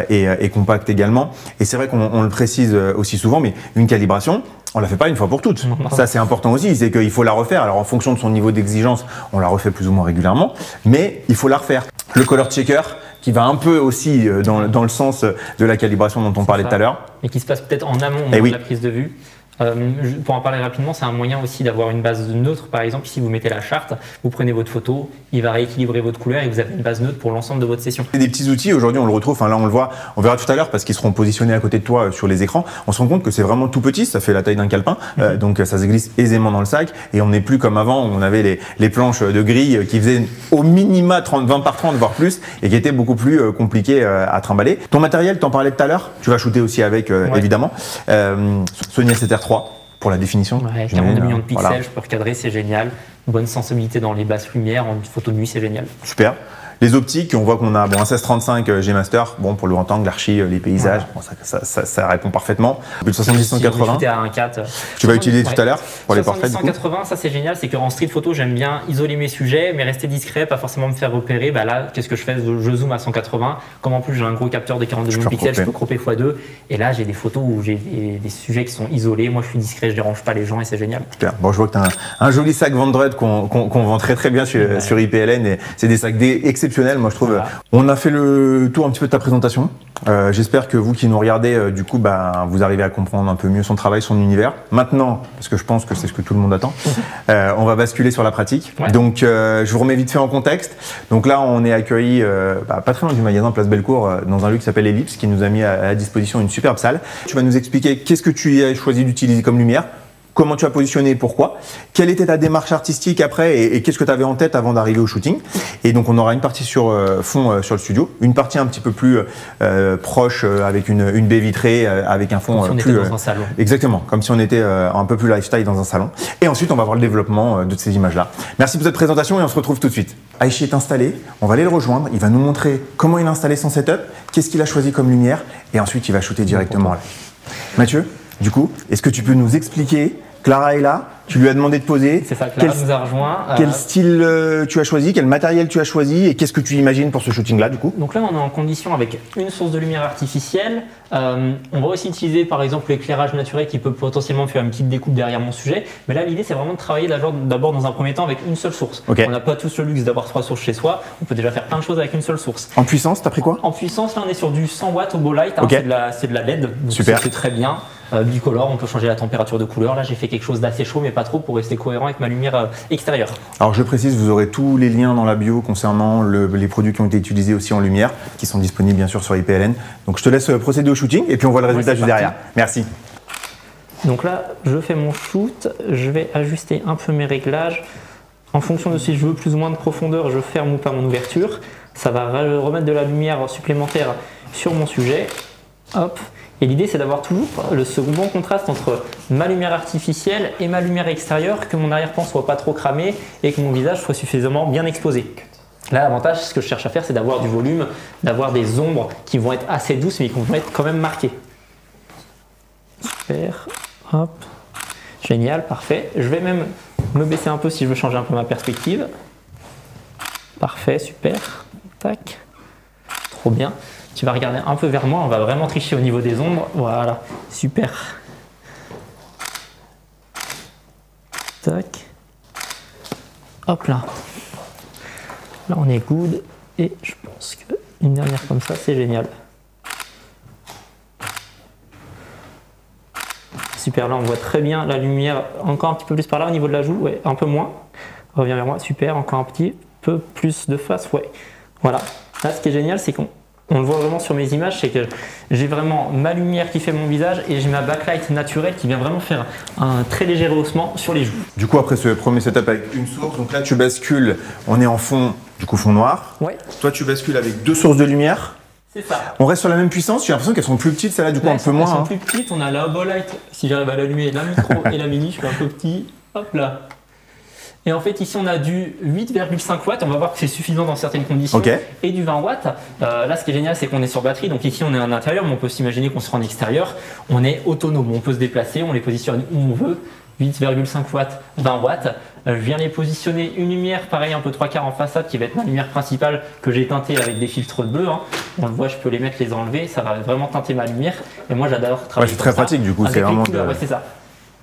et compact également. Et c'est vrai qu'on le précise aussi souvent, mais une calibration, on la fait pas une fois pour toutes. Ça, c'est important aussi, c'est qu'il faut la refaire. Alors, en fonction de son niveau d'exigence, on la refait plus ou moins régulièrement, mais il faut la refaire. Le color checker, qui va un peu aussi dans le sens de la calibration dont on parlait tout à l'heure. Et qui se passe peut-être en amont de la prise de vue. Pour en parler rapidement, c'est un moyen aussi d'avoir une base neutre. Par exemple, si vous mettez la charte, vous prenez votre photo, il va rééquilibrer votre couleur et vous avez une base neutre pour l'ensemble de votre session. Des petits outils, aujourd'hui on le retrouve, là on le voit, on verra tout à l'heure parce qu'ils seront positionnés à côté de toi sur les écrans. On se rend compte que c'est vraiment tout petit, ça fait la taille d'un calepin, donc ça se glisse aisément dans le sac et on n'est plus comme avant où on avait les planches de grille qui faisaient au minima 20 par 30 voire plus et qui étaient beaucoup plus compliquées à trimballer. Ton matériel, t'en parlais tout à l'heure, tu vas shooter aussi avec évidemment. Sony A7R3 pour la définition. 42 millions de pixels, je peux recadrer, c'est génial. Bonne sensibilité dans les basses lumières, en photo de nuit, c'est génial. Super. Les optiques, on voit qu'on a un 16-35 G Master, pour le rectangle, l'archi, les paysages, ça répond parfaitement. Plus de 70-180. Tu vas utiliser tout à l'heure pour les portraits. 70-180, ça c'est génial, c'est qu'en street photo, j'aime bien isoler mes sujets, mais rester discret, pas forcément me faire repérer. Là, qu'est-ce que je fais? Je zoome à 180. Comme en plus j'ai un gros capteur de 42 millions de pixels, je peux cropper x2. Et là, j'ai des photos où j'ai des sujets qui sont isolés. Moi, je suis discret, je dérange pas les gens et c'est génial. Super. Je vois que tu as un joli sac Vendred qu'on vend très bien sur IPLN et c'est des sacs exceptionnels. Moi, je trouve. Voilà. On a fait le tour un petit peu de ta présentation. J'espère que vous qui nous regardez, du coup, vous arrivez à comprendre un peu mieux son travail, son univers. Maintenant, parce que je pense que c'est ce que tout le monde attend, on va basculer sur la pratique. Ouais. Donc, je vous remets vite fait en contexte. Donc là, on est accueillis pas très loin du magasin Place Bellecour, dans un lieu qui s'appelle Ellipse, qui nous a mis à disposition une superbe salle. Tu vas nous expliquer qu'est-ce que tu as choisi d'utiliser comme lumière. Comment tu as positionné et pourquoi? Quelle était ta démarche artistique après et qu'est-ce que tu avais en tête avant d'arriver au shooting? Et donc on aura une partie sur fond sur le studio, une partie un petit peu plus proche avec une baie vitrée avec un fond comme si on plus était dans un salon. Exactement, comme si on était un peu plus lifestyle dans un salon. Et ensuite on va voir le développement de ces images-là. Merci pour cette présentation et on se retrouve tout de suite. Aichi est installé, on va aller le rejoindre, il va nous montrer comment il a installé son setup, qu'est-ce qu'il a choisi comme lumière et ensuite il va shooter directement là. Mathieu, du coup, est-ce que tu peux nous expliquer? Clara est là, tu lui as demandé de poser. C'est ça, Clara nous a rejoint. Quel style tu as choisi, quel matériel tu as choisi et qu'est-ce que tu imagines pour ce shooting-là du coup? Donc là, on est en condition avec une source de lumière artificielle. On va aussi utiliser par exemple l'éclairage naturel qui peut potentiellement faire une petite découpe derrière mon sujet. Mais là, l'idée, c'est vraiment de travailler d'abord dans un premier temps avec une seule source. Okay. On n'a pas tous le luxe d'avoir 3 sources chez soi. On peut déjà faire plein de choses avec une seule source. En puissance, t'as pris quoi? En puissance, là, on est sur du 100 watts au Bowlight. Hein, okay. C'est de la LED. Donc super. C'est très bien. bicolore, on peut changer la température de couleur. Là, j'ai fait quelque chose d'assez chaud, mais pas trop, pour rester cohérent avec ma lumière extérieure. Alors je précise, vous aurez tous les liens dans la bio concernant les produits qui ont été utilisés aussi en lumière, qui sont disponibles bien sûr sur IPLN. Donc je te laisse procéder au shooting et puis on voit le résultat juste derrière. Merci. Donc là, je fais mon shoot, je vais ajuster un peu mes réglages. En fonction de si je veux plus ou moins de profondeur, je ferme ou pas mon ouverture. Ça va remettre de la lumière supplémentaire sur mon sujet. Hop. Et l'idée, c'est d'avoir toujours ce bon contraste entre ma lumière artificielle et ma lumière extérieure, que mon arrière-plan soit pas trop cramé et que mon visage soit suffisamment bien exposé. Là, l'avantage, ce que je cherche à faire, c'est d'avoir du volume, d'avoir des ombres qui vont être assez douces, mais qui vont être quand même marquées. Super. Hop. Génial, parfait. Je vais même me baisser un peu si je veux changer un peu ma perspective. Parfait, super. Tac. Trop bien. Tu vas regarder un peu vers moi, on va vraiment tricher au niveau des ombres. Voilà, super. Tac. Hop là. Là, on est good. Et je pense qu'une dernière comme ça, c'est génial. Super, là on voit très bien la lumière, encore un petit peu plus par là au niveau de la joue, ouais, un peu moins. Reviens vers moi, super, encore un petit peu plus de face, ouais. Voilà, là ce qui est génial, c'est qu'on le voit vraiment sur mes images, c'est que j'ai vraiment ma lumière qui fait mon visage et j'ai ma backlight naturelle qui vient vraiment faire un très léger rehaussement sur les joues. Du coup, après ce premier setup avec une source, donc là tu bascules, on est en fond, du coup fond noir. Ouais. Toi tu bascules avec deux sources de lumière. C'est ça. On reste sur la même puissance, j'ai l'impression qu'elles sont plus petites, celle-là du coup un peu moins. Elles sont plus petites, on a la Bow Light, si j'arrive à l'allumer, la micro et la mini, je fais un peu petit, hop là. Et en fait ici on a du 8,5 watts, on va voir que c'est suffisant dans certaines conditions, et du 20 watts. Là ce qui est génial c'est qu'on est sur batterie, donc ici on est en intérieur, mais on peut s'imaginer qu'on sera en extérieur. On est autonome, on peut se déplacer, on les positionne où on veut. 8,5 watts, 20 watts. Je viens les positionner une lumière, pareil un peu 3/4 en façade qui va être ma lumière principale que j'ai teintée avec des filtres de bleu. Hein. On le voit, je peux les mettre, les enlever, ça va vraiment teinter ma lumière. Et moi j'adore travailler. Ouais, c'est très pratique du coup, c'est vraiment. Ouais, c'est ça.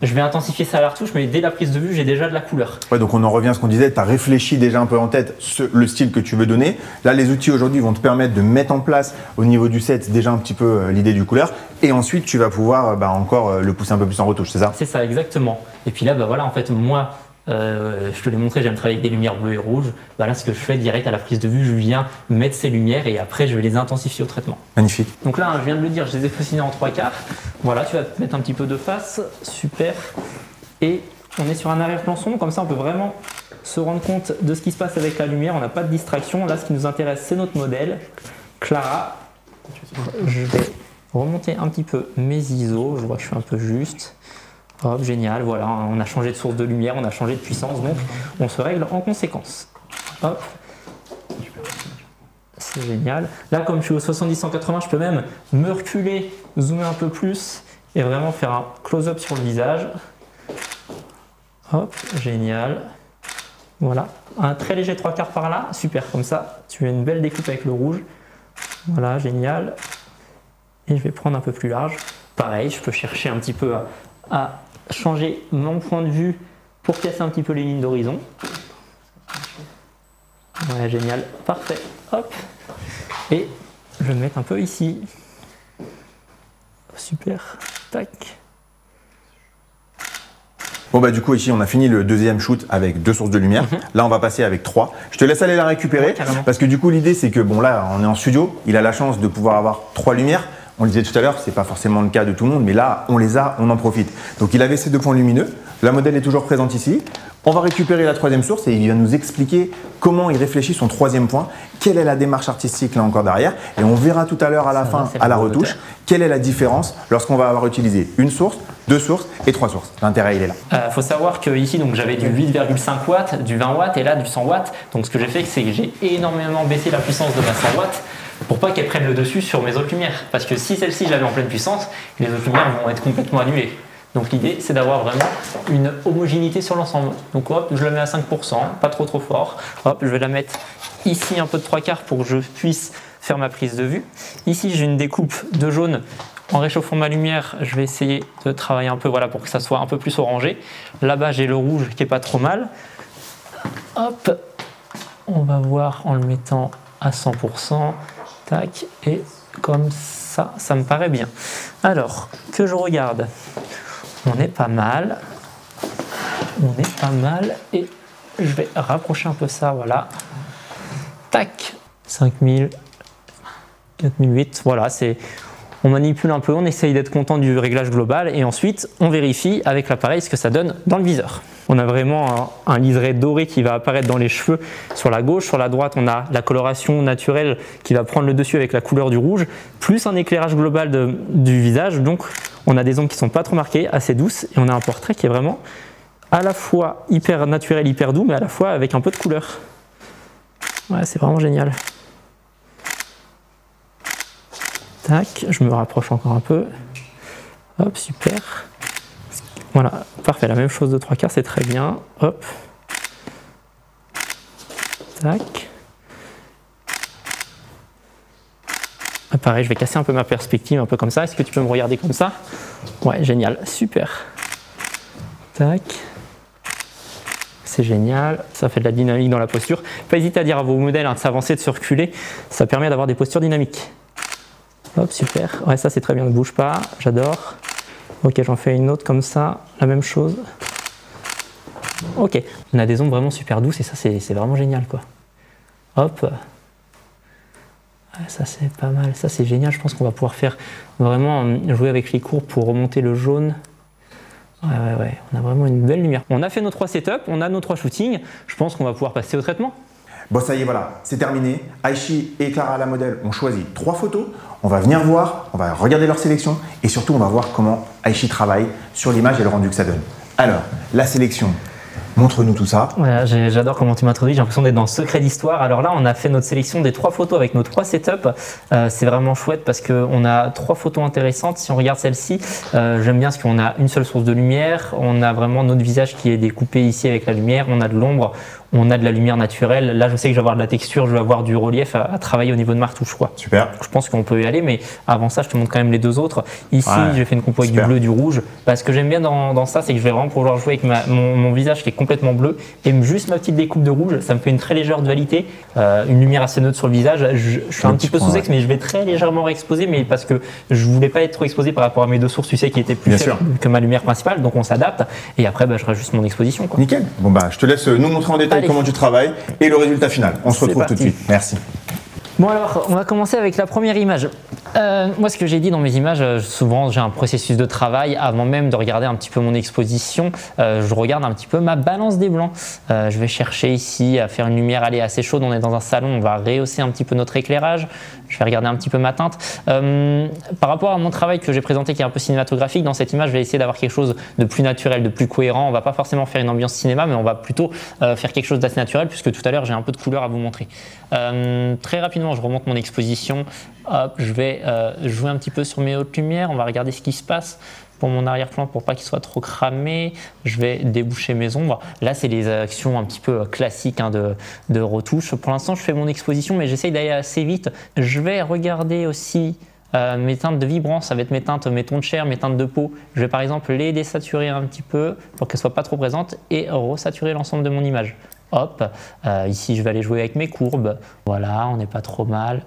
Je vais intensifier ça à la retouche, mais dès la prise de vue, j'ai déjà de la couleur. Ouais, donc on en revient à ce qu'on disait, tu as réfléchi déjà un peu en tête le style que tu veux donner. Là, les outils aujourd'hui vont te permettre de mettre en place au niveau du set déjà un petit peu l'idée du couleur. Et ensuite, tu vas pouvoir encore le pousser un peu plus en retouche, c'est ça? C'est ça, exactement. Et puis là, voilà, en fait, moi, je te l'ai montré, j'aime travailler avec des lumières bleues et rouges. Là, ce que je fais direct à la prise de vue, je viens mettre ces lumières et après, je vais les intensifier au traitement. Magnifique. Donc là, je viens de le dire, je les ai positionnées en 3/4. Voilà, tu vas te mettre un petit peu de face. Super. Et on est sur un arrière-plan sombre, comme ça on peut vraiment se rendre compte de ce qui se passe avec la lumière, on n'a pas de distraction. Là ce qui nous intéresse c'est notre modèle, Clara. Je vais remonter un petit peu mes ISO, je vois que je suis un peu juste. Hop, génial, voilà, on a changé de source de lumière, on a changé de puissance, donc on se règle en conséquence. Hop. C'est génial. Là comme je suis au 70-180, je peux même me reculer, zoomer un peu plus et vraiment faire un close-up sur le visage. Hop, génial. Voilà, un très léger 3/4 par là, super, comme ça, tu as une belle découpe avec le rouge. Voilà, génial. Et je vais prendre un peu plus large. Pareil, je peux chercher un petit peu à changer mon point de vue pour casser un petit peu les lignes d'horizon. Ouais, génial, parfait. Hop. Et je vais me mettre un peu ici. Super, tac. Bon bah du coup ici on a fini le deuxième shoot avec deux sources de lumière. Là on va passer avec 3. Je te laisse aller la récupérer parce que du coup l'idée c'est que bon là on est en studio, il a la chance de pouvoir avoir 3 lumières. On le disait tout à l'heure, c'est pas forcément le cas de tout le monde, mais là on les a, on en profite. Donc il avait ces 2 points lumineux, la modèle est toujours présente ici. On va récupérer la 3e source et il va nous expliquer comment il réfléchit son 3e point, quelle est la démarche artistique là encore derrière, et on verra tout à l'heure à la fin, à la retouche, quelle est la différence lorsqu'on va avoir utilisé une source, 2 sources et 3 sources. L'intérêt il est là. Faut savoir que ici donc j'avais du 8,5 watts, du 20 watts et là du 100 watts. Donc ce que j'ai fait c'est que j'ai énormément baissé la puissance de ma 100 watts pour pas qu'elle prenne le dessus sur mes autres lumières. Parce que si celle-ci je l'avais en pleine puissance, les autres lumières vont être complètement annulées. Donc l'idée c'est d'avoir vraiment une homogénéité sur l'ensemble. Donc hop, je la mets à 5%, pas trop fort. Hop, je vais la mettre ici un peu de 3/4 pour que je puisse faire ma prise de vue. Ici j'ai une découpe de jaune. En réchauffant ma lumière, je vais essayer de travailler un peu voilà, pour que ça soit un peu plus orangé. Là-bas j'ai le rouge qui est pas trop mal. Hop, on va voir en le mettant à 100%. Tac, et comme ça me paraît bien. Alors, que je regarde, on est pas mal. Et je vais rapprocher un peu ça, voilà. Tac, 5000, 4008, voilà, on manipule un peu, on essaye d'être content du réglage global et ensuite on vérifie avec l'appareil ce que ça donne dans le viseur. On a vraiment un liseré doré qui va apparaître dans les cheveux sur la gauche, sur la droite on a la coloration naturelle qui va prendre le dessus avec la couleur du rouge, plus un éclairage global du visage, donc on a des ombres qui sont pas trop marquées, assez douces et on a un portrait qui est vraiment à la fois hyper naturel, hyper doux, mais à la fois avec un peu de couleur. Ouais, c'est vraiment génial. Tac, je me rapproche encore un peu. Hop, super. Voilà, parfait, la même chose de 3/4, c'est très bien. Hop. Tac. Ah, pareil, je vais casser un peu ma perspective, un peu comme ça. Est-ce que tu peux me regarder comme ça? Ouais, génial, super. Tac. C'est génial, ça fait de la dynamique dans la posture. Pas hésiter à dire à vos modèles de s'avancer, de se reculer, ça permet d'avoir des postures dynamiques. Hop, super, ouais ça c'est très bien, ne bouge pas, j'adore. Ok, j'en fais une autre comme ça, la même chose. Ok, on a des ombres vraiment super douces et ça c'est vraiment génial quoi. Hop, ouais, ça c'est pas mal, ça c'est génial, je pense qu'on va pouvoir faire vraiment jouer avec les courbes pour remonter le jaune. Ouais, on a vraiment une belle lumière. On a fait nos 3 setups, on a nos 3 shootings, je pense qu'on va pouvoir passer au traitement. Bon, ça y est, voilà, c'est terminé. Aichi et Clara la modèle ont choisi 3 photos. On va venir voir, on va regarder leur sélection et surtout on va voir comment Aichi travaille sur l'image et le rendu que ça donne. Alors, la sélection, montre-nous tout ça. Ouais, j'adore comment tu m'introduis, j'ai l'impression d'être dans le secret d'histoire. Alors là, on a fait notre sélection des 3 photos avec nos 3 setups. C'est vraiment chouette parce qu'on a 3 photos intéressantes. Si on regarde celle-ci, j'aime bien parce qu'on a une seule source de lumière. On a vraiment notre visage qui est découpé ici avec la lumière. On a de l'ombre. On a de la lumière naturelle. Là, je sais que je vais avoir de la texture, je vais avoir du relief à travailler au niveau de ma retouche, quoi. Super. Je pense qu'on peut y aller, mais avant ça, je te montre quand même les 2 autres. Ici, ouais, j'ai fait une compo avec du bleu et du rouge. Parce que j'aime bien dans ça, c'est que je vais vraiment pouvoir jouer avec mon visage qui est complètement bleu et juste ma petite découpe de rouge. Ça me fait une très légère dualité, une lumière assez neutre sur le visage. Je suis un petit peu sous-ex, mais je vais très légèrement réexposer, mais parce que je voulais pas être trop exposé par rapport à mes 2 sources, tu sais, qui étaient plus faibles que ma lumière principale. Donc on s'adapte et après, je rajuste mon exposition, quoi. Nickel. Bon, je te laisse nous montrer en détail comment tu travailles et le résultat final. On se retrouve tout de suite. Merci. Bon alors, on va commencer avec la première image. Moi, ce que j'ai dit dans mes images, souvent j'ai un processus de travail avant même de regarder un petit peu mon exposition. Je regarde un petit peu ma balance des blancs. Je vais chercher ici à faire une lumière assez chaude. On est dans un salon, on va rehausser un petit peu notre éclairage. Je vais regarder un petit peu ma teinte. Par rapport à mon travail que j'ai présenté qui est un peu cinématographique, dans cette image, je vais essayer d'avoir quelque chose de plus naturel, de plus cohérent. On va pas forcément faire une ambiance cinéma, mais on va plutôt faire quelque chose d'assez naturel puisque tout à l'heure j'ai un peu de couleur à vous montrer. Très rapidement, je remonte mon exposition. Hop, je vais jouer un petit peu sur mes hautes lumières. On va regarder ce qui se passe pour mon arrière-plan pour pas qu'il soit trop cramé. Je vais déboucher mes ombres. Là, c'est les actions un petit peu classiques de retouche. Pour l'instant, je fais mon exposition, mais j'essaye d'aller assez vite. Je vais regarder aussi mes teintes de vibrance, ça va être mes teintes, mes tons de chair, mes teintes de peau. Je vais par exemple les désaturer un petit peu pour qu'elles ne soient pas trop présentes et resaturer l'ensemble de mon image. Hop, ici je vais aller jouer avec mes courbes. Voilà, on n'est pas trop mal.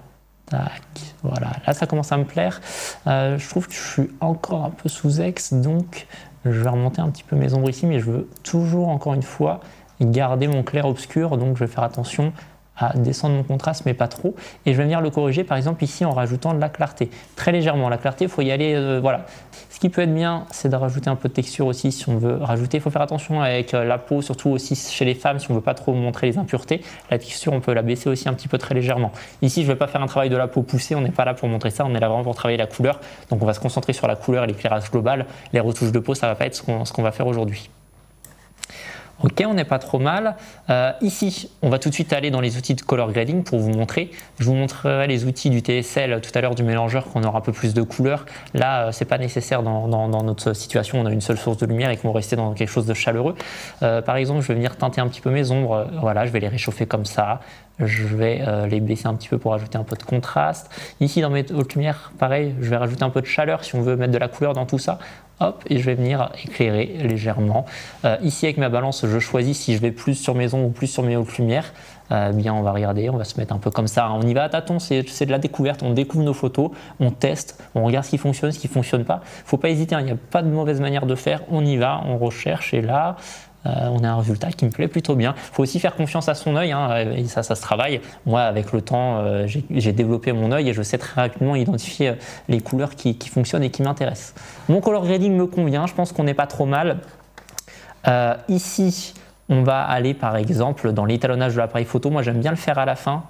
Tac, voilà, là ça commence à me plaire. Je trouve que je suis encore un peu sous-ex, donc je vais remonter un petit peu mes ombres ici, mais je veux toujours, encore une fois, garder mon clair-obscur, donc je vais faire attention à descendre mon contraste, mais pas trop. Et je vais venir le corriger, par exemple, ici en rajoutant de la clarté. Très légèrement, la clarté, il faut y aller, voilà. Ce qui peut être bien, c'est de rajouter un peu de texture aussi, si on veut rajouter. Il faut faire attention avec la peau, surtout aussi chez les femmes, si on ne veut pas trop montrer les impuretés. La texture, on peut la baisser aussi un petit peu très légèrement. Ici, je ne vais pas faire un travail de la peau poussé, on n'est pas là pour montrer ça, on est là vraiment pour travailler la couleur. Donc on va se concentrer sur la couleur et l'éclairage global. Les retouches de peau, ça ne va pas être ce qu'on va faire aujourd'hui. Ok, on n'est pas trop mal. Ici, on va tout de suite aller dans les outils de color grading pour vous montrer. Je vous montrerai les outils du TSL tout à l'heure du mélangeur qu'on aura un peu plus de couleurs. Là, c'est pas nécessaire dans notre situation. On a une seule source de lumière et qu'on va rester dans quelque chose de chaleureux. Par exemple, je vais venir teinter un petit peu mes ombres. Voilà, je vais les réchauffer comme ça. Je vais les baisser un petit peu pour ajouter un peu de contraste. Ici, dans mes hautes lumières, pareil, je vais rajouter un peu de chaleur si on veut mettre de la couleur dans tout ça. Hop, et je vais venir éclairer légèrement. Ici avec ma balance, je choisis si je vais plus sur mes ombres ou plus sur mes hautes lumières. Bien, on va regarder, on va se mettre un peu comme ça. On y va à tâtons, c'est de la découverte, on découvre nos photos, on teste, on regarde ce qui fonctionne, ce qui ne fonctionne pas. Il ne faut pas hésiter, il n'y a pas de mauvaise manière de faire. On y va, on recherche et là, on a un résultat qui me plaît plutôt bien. Il faut aussi faire confiance à son œil, et ça se travaille. Moi, avec le temps, j'ai développé mon œil et je sais très rapidement identifier les couleurs qui fonctionnent et qui m'intéressent. Mon color grading me convient, je pense qu'on n'est pas trop mal. Ici, on va aller par exemple dans l'étalonnage de l'appareil photo. Moi, j'aime bien le faire à la fin.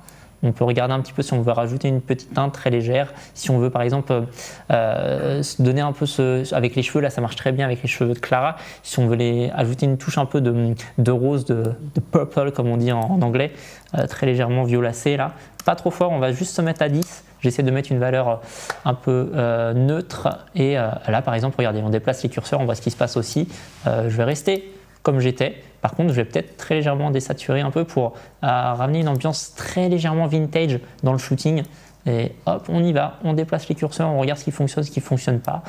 On peut regarder un petit peu si on veut rajouter une petite teinte très légère. Si on veut par exemple se donner un peu avec les cheveux, là ça marche très bien avec les cheveux de Clara. Si on veut ajouter une touche un peu de rose, de purple comme on dit en anglais, très légèrement violacé là. Pas trop fort, on va juste se mettre à 10. J'essaie de mettre une valeur un peu neutre. Et là par exemple, regardez, on déplace les curseurs, on voit ce qui se passe aussi. Je vais rester comme j'étais. Par contre, je vais peut-être très légèrement désaturer un peu pour ramener une ambiance très légèrement vintage dans le shooting. Et hop, on y va, on déplace les curseurs, on regarde ce qui fonctionne, ce qui ne fonctionne pas.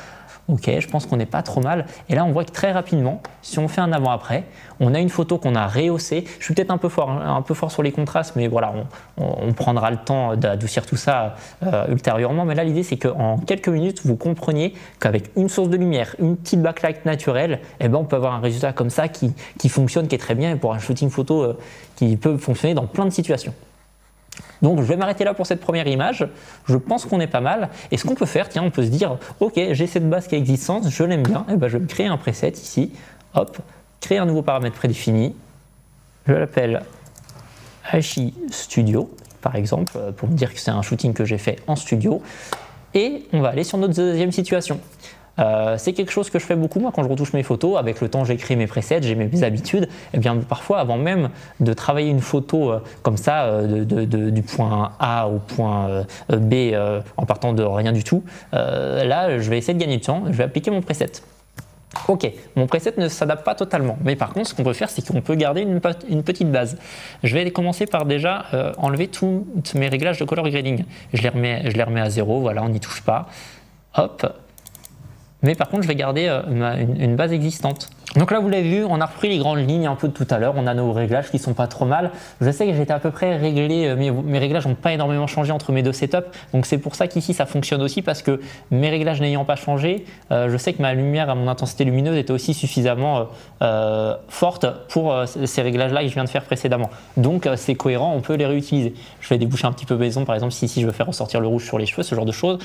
Ok, je pense qu'on n'est pas trop mal. Et là, on voit que très rapidement, si on fait un avant-après, on a une photo qu'on a rehaussée. Je suis peut-être un peu fort sur les contrastes, mais voilà, on prendra le temps d'adoucir tout ça ultérieurement. Mais là, l'idée, c'est qu'en quelques minutes, vous compreniez qu'avec une source de lumière, une petite backlight naturelle, eh ben, on peut avoir un résultat comme ça qui fonctionne, qui est très bien, et pour un shooting photo qui peut fonctionner dans plein de situations. Donc je vais m'arrêter là pour cette première image, je pense qu'on est pas mal. Et ce qu'on peut faire, tiens, on peut se dire, ok, j'ai cette base qui a existence, je l'aime bien, et ben je vais me créer un preset ici, hop, créer un nouveau paramètre prédéfini, je l'appelle Aichi Studio, par exemple, pour me dire que c'est un shooting que j'ai fait en studio, et on va aller sur notre deuxième situation. C'est quelque chose que je fais beaucoup moi quand je retouche mes photos. Avec le temps, j'écris mes presets, j'ai mes habitudes. Et bien parfois, avant même de travailler une photo comme ça, du point A au point B, en partant de rien du tout, là, je vais essayer de gagner du temps. Je vais appliquer mon preset. Ok, mon preset ne s'adapte pas totalement, mais par contre, ce qu'on peut faire, c'est qu'on peut garder une petite base. Je vais commencer par déjà enlever tous mes réglages de color grading. Je les remets à 0, voilà, on n'y touche pas. Hop. Mais par contre, je vais garder une base existante. Donc là, vous l'avez vu, on a repris les grandes lignes un peu de tout à l'heure. On a nos réglages qui sont pas trop mal. Je sais que j'étais à peu près réglé, mes réglages n'ont pas énormément changé entre mes deux setups. Donc c'est pour ça qu'ici, ça fonctionne aussi parce que mes réglages n'ayant pas changé, je sais que ma lumière à mon intensité lumineuse était aussi suffisamment forte pour ces réglages-là que je viens de faire précédemment. Donc c'est cohérent, on peut les réutiliser. Je vais déboucher un petit peu maison, par exemple, si je veux faire ressortir le rouge sur les cheveux, ce genre de choses.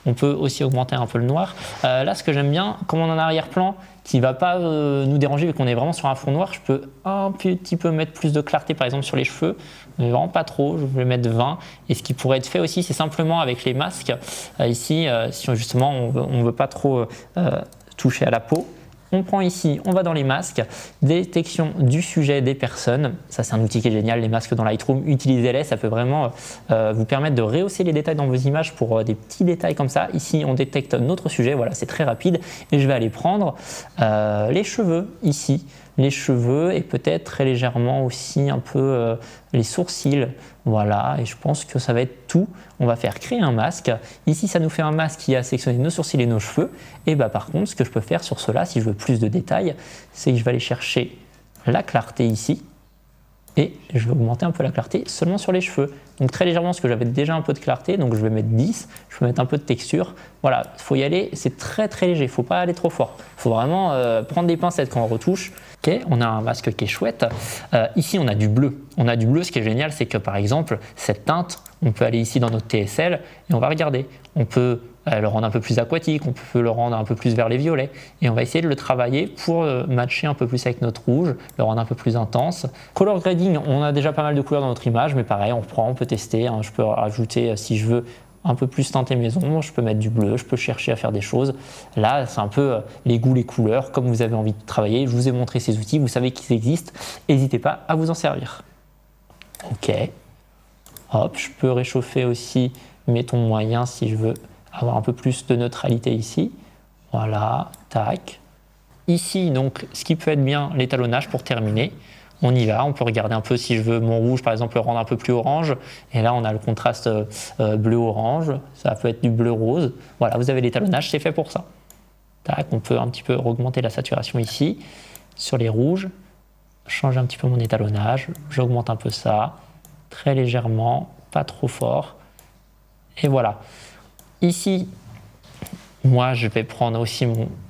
On peut aussi augmenter un peu le noir. Là, ce que j'aime bien, comme on est en arrière-plan, qui ne va pas nous déranger vu qu'on est vraiment sur un fond noir, je peux un petit peu mettre plus de clarté par exemple sur les cheveux, mais vraiment pas trop, je vais mettre 20. Et ce qui pourrait être fait aussi, c'est simplement avec les masques. Ici, si justement on ne veut pas trop toucher à la peau, on prend ici, on va dans les masques, détection du sujet des personnes. Ça, c'est un outil qui est génial, les masques dans Lightroom. Utilisez-les, ça peut vraiment vous permettre de rehausser les détails dans vos images pour des petits détails comme ça. Ici, on détecte notre sujet, voilà, c'est très rapide. Et je vais aller prendre les cheveux ici. Les cheveux et peut-être très légèrement aussi un peu les sourcils. Voilà, et je pense que ça va être tout. On va faire créer un masque. Ici, ça nous fait un masque qui a sélectionné nos sourcils et nos cheveux. Et bah, par contre, ce que je peux faire sur cela, si je veux plus de détails, c'est que je vais aller chercher la clarté ici. Et je vais augmenter un peu la clarté seulement sur les cheveux. Donc très légèrement, parce que j'avais déjà un peu de clarté, donc je vais mettre 10, je vais mettre un peu de texture. Voilà, il faut y aller, c'est très léger, il ne faut pas aller trop fort. Il faut vraiment prendre des pincettes quand on retouche. Ok, on a un masque qui est chouette. Ici, on a du bleu. On a du bleu, ce qui est génial, c'est que par exemple, cette teinte, on peut aller ici dans notre TSL et on va regarder. On peut le rendre un peu plus aquatique, on peut le rendre un peu plus vers les violets et on va essayer de le travailler pour matcher un peu plus avec notre rouge, le rendre un peu plus intense. Color grading, on a déjà pas mal de couleurs dans notre image, mais pareil, on reprend, on peut tester, hein. Je peux rajouter, si je veux, un peu plus teinter mes ombres, je peux mettre du bleu, je peux chercher à faire des choses. Là, c'est un peu les goûts, les couleurs, comme vous avez envie de travailler. Je vous ai montré ces outils, vous savez qu'ils existent, n'hésitez pas à vous en servir. Ok, hop, je peux réchauffer aussi mes tons moyens si je veux avoir un peu plus de neutralité ici. Voilà, tac. Ici, donc, ce qui peut être bien, l'étalonnage pour terminer. On y va, on peut regarder un peu si je veux mon rouge, par exemple, le rendre un peu plus orange. Et là, on a le contraste bleu-orange. Ça peut être du bleu-rose. Voilà, vous avez l'étalonnage, c'est fait pour ça. Tac, on peut un petit peu augmenter la saturation ici, sur les rouges, changer un petit peu mon étalonnage, j'augmente un peu ça, très légèrement, pas trop fort. Et voilà. Ici, moi, je vais prendre aussi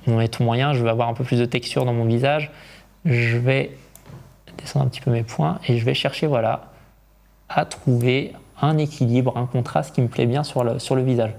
mon étau moyen, je vais avoir un peu plus de texture dans mon visage. Je vais descendre un petit peu mes points et je vais chercher, voilà, à trouver un équilibre, un contraste qui me plaît bien sur le visage.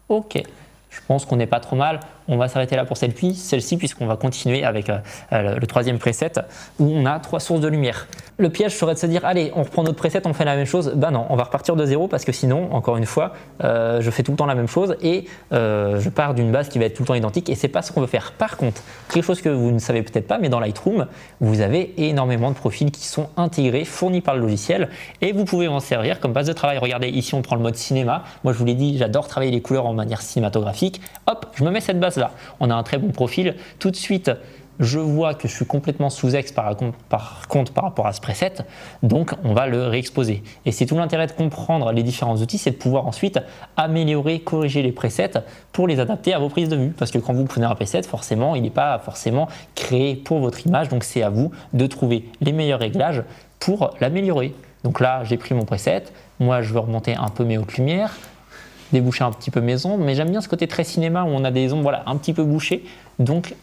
Ok, je pense qu'on n'est pas trop mal. On va s'arrêter là pour celle-ci puisqu'on va continuer avec le troisième preset où on a 3 sources de lumière. Le piège serait de se dire allez, on reprend notre preset, on fait la même chose. Ben non, on va repartir de zéro parce que sinon, encore une fois, je fais tout le temps la même chose et je pars d'une base qui va être tout le temps identique et c'est pas ce qu'on veut faire. Par contre, quelque chose que vous ne savez peut-être pas, mais dans Lightroom, vous avez énormément de profils qui sont intégrés, fournis par le logiciel et vous pouvez en servir comme base de travail. Regardez, ici on prend le mode cinéma. Moi je vous l'ai dit, j'adore travailler les couleurs en manière cinématographique. Hop, je me mets cette base là. On a un très bon profil. Tout de suite, je vois que je suis complètement sous-ex par contre par rapport à ce preset, donc on va le réexposer. Et c'est tout l'intérêt de comprendre les différents outils, c'est de pouvoir ensuite améliorer, corriger les presets pour les adapter à vos prises de vue. Parce que quand vous prenez un preset, forcément, il n'est pas forcément créé pour votre image, donc c'est à vous de trouver les meilleurs réglages pour l'améliorer. Donc là, j'ai pris mon preset, moi je veux remonter un peu mes hautes lumières, déboucher un petit peu mes ombres, mais j'aime bien ce côté très cinéma où on a des ombres voilà, un petit peu bouchées, donc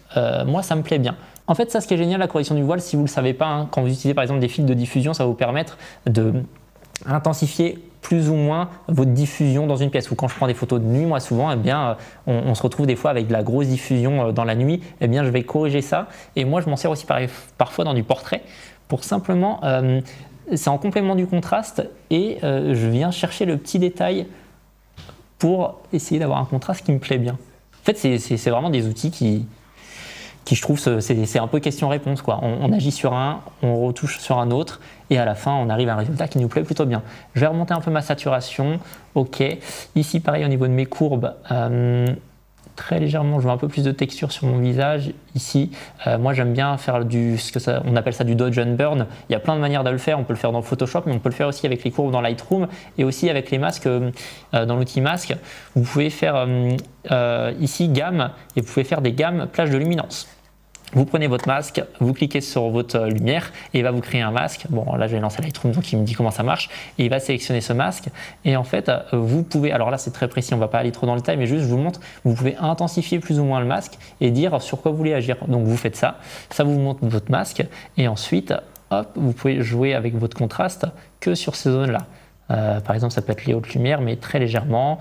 moi ça me plaît bien. En fait, ça ce qui est génial, la correction du voile, si vous ne le savez pas, hein, quand vous utilisez par exemple des fils de diffusion, ça va vous permettre de intensifier plus ou moins votre diffusion dans une pièce. Ou quand je prends des photos de nuit, moi souvent, eh bien, on se retrouve des fois avec de la grosse diffusion dans la nuit, eh bien je vais corriger ça, et moi je m'en sers aussi parfois dans du portrait, pour simplement, c'est en complément du contraste, et je viens chercher le petit détail pour essayer d'avoir un contraste qui me plaît bien. En fait, c'est vraiment des outils qui je trouve, c'est un peu question-réponse, quoi. On agit sur un, on retouche sur un autre, et à la fin, on arrive à un résultat qui nous plaît plutôt bien. Je vais remonter un peu ma saturation, ok. Ici, pareil, au niveau de mes courbes, très légèrement, je veux un peu plus de texture sur mon visage. Ici, moi j'aime bien faire on appelle ça du dodge and burn. Il y a plein de manières de le faire. On peut le faire dans Photoshop, mais on peut le faire aussi avec les courbes dans Lightroom et aussi avec les masques dans l'outil masque. Vous pouvez faire ici gamme et vous pouvez faire des gammes plage de luminance. Vous prenez votre masque, vous cliquez sur votre lumière et il va vous créer un masque. Bon, là, je vais lancer Lightroom, donc il me dit comment ça marche. Et il va sélectionner ce masque. Et en fait, vous pouvez, alors là, c'est très précis, on ne va pas aller trop dans le détail, mais juste, je vous montre, vous pouvez intensifier plus ou moins le masque et dire sur quoi vous voulez agir. Donc, vous faites ça. Ça vous montre votre masque. Et ensuite, hop, vous pouvez jouer avec votre contraste que sur ces zones-là. Par exemple, ça peut être les hautes lumières, mais très légèrement.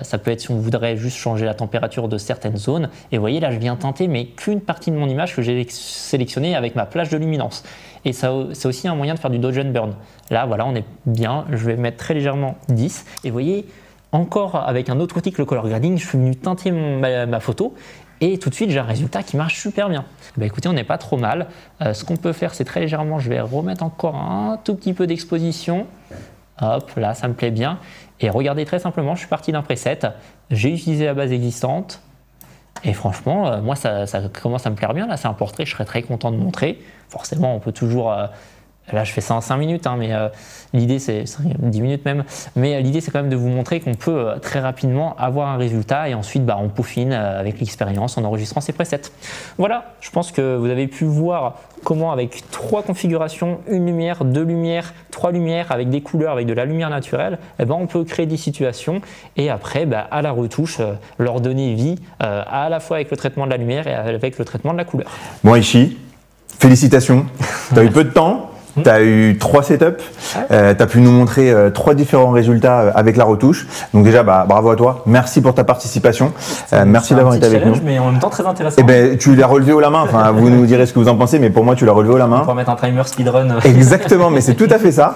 Ça peut être si on voudrait juste changer la température de certaines zones. Et vous voyez, là, je viens teinter, mais qu'une partie de mon image que j'ai sélectionnée avec ma plage de luminance. Et ça, c'est aussi un moyen de faire du dodge and burn. Là, voilà, on est bien. Je vais mettre très légèrement 10. Et vous voyez, encore avec un autre outil que le color grading, je suis venu teinter ma photo. Et tout de suite, j'ai un résultat qui marche super bien. Bah, écoutez, on n'est pas trop mal. Ce qu'on peut faire, c'est très légèrement, je vais remettre encore un tout petit peu d'exposition. Hop, là, ça me plaît bien. Et regardez, très simplement, je suis parti d'un preset, j'ai utilisé la base existante, et franchement, moi, ça commence à me plaire bien. Là, c'est un portrait, je serais très content de montrer. Forcément, on peut toujours... là, je fais ça en 5 minutes, hein, mais l'idée, c'est 10 minutes même. Mais l'idée, c'est quand même de vous montrer qu'on peut très rapidement avoir un résultat, et ensuite, on peaufine avec l'expérience en enregistrant ces presets. Voilà, je pense que vous avez pu voir comment avec 3 configurations, 1 lumière, 2 lumières, 3 lumières, avec des couleurs, avec de la lumière naturelle, on peut créer des situations et après, à la retouche, leur donner vie à la fois avec le traitement de la lumière et avec le traitement de la couleur. Bon, Aichi, félicitations. Tu as eu peu de temps. Tu as eu 3 setups, tu as pu nous montrer 3 différents résultats avec la retouche. Donc déjà, bravo à toi. Merci pour ta participation. Merci d'avoir été avec nous. Mais en même temps très intéressant. Eh ben, tu l'as relevé haut la main. Enfin, vous nous direz ce que vous en pensez, mais pour moi, tu l'as relevé haut la main. On va mettre un timer speedrun. Exactement, mais c'est tout à fait ça.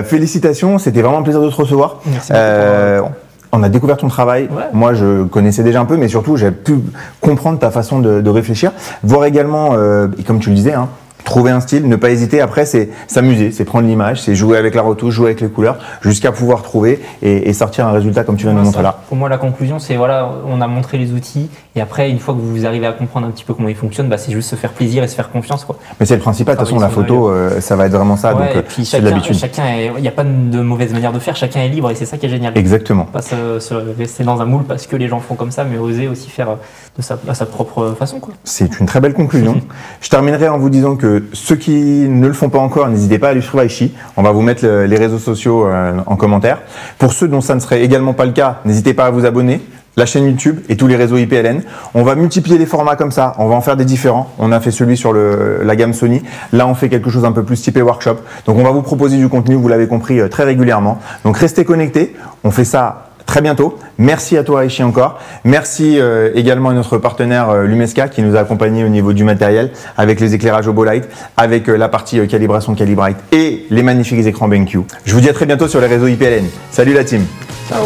Félicitations, c'était vraiment un plaisir de te recevoir. Merci beaucoup. On a découvert ton travail. Ouais. Moi, je connaissais déjà un peu, mais surtout, j'ai pu comprendre ta façon de réfléchir. Voir également, et comme tu le disais, hein, trouver un style, ne pas hésiter. Après, c'est s'amuser, c'est prendre l'image, c'est jouer avec la retouche, jouer avec les couleurs, jusqu'à pouvoir trouver et sortir un résultat comme tu viens de nous montrer là. Pour moi, la conclusion, c'est voilà, on a montré les outils et après, une fois que vous arrivez à comprendre un petit peu comment ils fonctionnent, c'est juste se faire plaisir et se faire confiance, quoi. Mais c'est le principal. De toute façon, la photo, ça va être vraiment ça. Ouais, donc, puis c'est de l'habitude. il n'y a pas de mauvaise manière de faire. Chacun est libre et c'est ça qui est génial. Exactement. Pas se rester dans un moule parce que les gens font comme ça, mais oser aussi faire à sa propre façon, quoi. C'est une très belle conclusion. Je terminerai en vous disant que ceux qui ne le font pas encore, n'hésitez pas à aller sur Aichi. On va vous mettre les réseaux sociaux en commentaire. Pour ceux dont ça ne serait également pas le cas, n'hésitez pas à vous abonner. La chaîne YouTube et tous les réseaux IPLN. On va multiplier les formats comme ça. On va en faire des différents. On a fait celui sur la gamme Sony. Là, on fait quelque chose un peu plus typé workshop. Donc, on va vous proposer du contenu, vous l'avez compris, très régulièrement. Donc, restez connectés. On fait ça très bientôt. Merci à toi, Aichi, encore. Merci également à notre partenaire Lumesca qui nous a accompagnés au niveau du matériel avec les éclairages Obolight, avec la partie calibration Calibrite et les magnifiques écrans BenQ. Je vous dis à très bientôt sur les réseaux IPLN. Salut la team. Ciao.